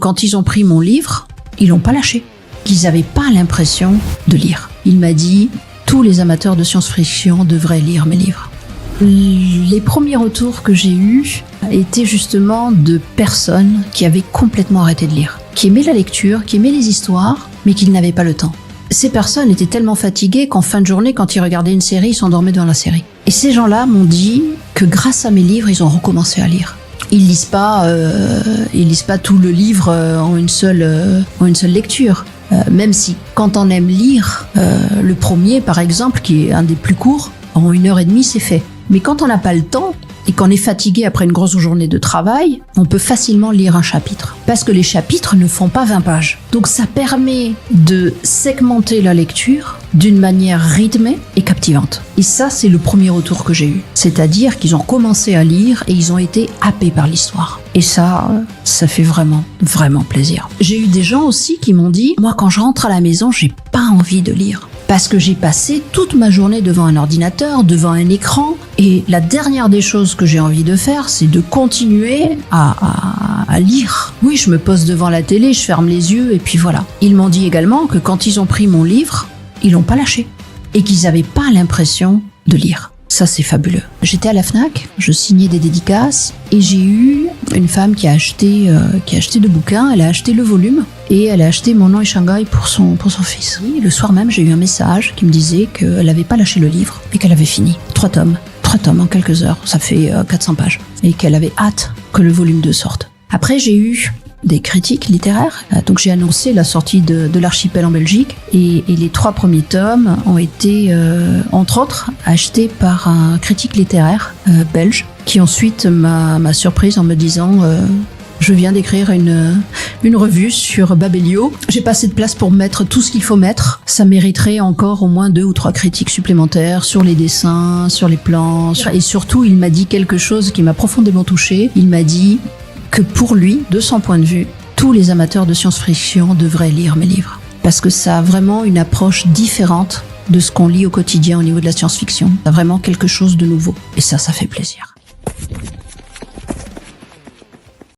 quand ils ont pris mon livre, ils l'ont pas lâché. Qu'ils n'avaient pas l'impression de lire. Il m'a dit, tous les amateurs de science-fiction devraient lire mes livres. Les premiers retours que j'ai eus étaient justement de personnes qui avaient complètement arrêté de lire, qui aimaient la lecture, qui aimaient les histoires, mais qui n'avaient pas le temps. Ces personnes étaient tellement fatiguées qu'en fin de journée, quand ils regardaient une série, ils s'endormaient devant la série. Et ces gens-là m'ont dit que grâce à mes livres, ils ont recommencé à lire. Ils lisent pas tout le livre en une seule lecture. Même si, quand on aime lire, le premier, par exemple, qui est un des plus courts, en 1h30, c'est fait. Mais quand on n'a pas le temps, et qu'on est fatigué après une grosse journée de travail, on peut facilement lire un chapitre. Parce que les chapitres ne font pas 20 pages. Donc ça permet de segmenter la lecture d'une manière rythmée et captivante. Et ça, c'est le premier retour que j'ai eu. C'est-à-dire qu'ils ont commencé à lire et ils ont été happés par l'histoire. Et ça fait vraiment, vraiment plaisir. J'ai eu des gens aussi qui m'ont dit, moi quand je rentre à la maison, j'ai pas envie de lire. Parce que j'ai passé toute ma journée devant un ordinateur, devant un écran, et la dernière des choses que j'ai envie de faire, c'est de continuer à lire. Oui, je me pose devant la télé, je ferme les yeux, et puis voilà. Ils m'ont dit également que quand ils ont pris mon livre, ils l'ont pas lâché, et qu'ils n'avaient pas l'impression de lire. Ça, c'est fabuleux. J'étais à la Fnac, je signais des dédicaces, et j'ai eu une femme qui a acheté 2 bouquins. Elle a acheté le volume, et elle a acheté Mon nom est Shanghai pour son fils. Et le soir même, j'ai eu un message qui me disait qu'elle n'avait pas lâché le livre, et qu'elle avait fini. 3 tomes en quelques heures, ça fait 400 pages, et qu'elle avait hâte que le volume 2 sorte. Après, j'ai eu des critiques littéraires. Donc j'ai annoncé la sortie de l'Archipel en Belgique et les 3 premiers tomes ont été, entre autres, achetés par un critique littéraire belge qui ensuite m'a surprise en me disant je viens d'écrire une revue sur Babelio. J'ai pas assez de place pour mettre tout ce qu'il faut mettre. Ça mériterait encore au moins 2 ou 3 critiques supplémentaires sur les dessins, sur les plans. Et surtout, il m'a dit quelque chose qui m'a profondément touchée. Il m'a dit que pour lui, de son point de vue, tous les amateurs de science-fiction devraient lire mes livres. Parce que ça a vraiment une approche différente de ce qu'on lit au quotidien au niveau de la science-fiction. Ça a vraiment quelque chose de nouveau. Et ça fait plaisir.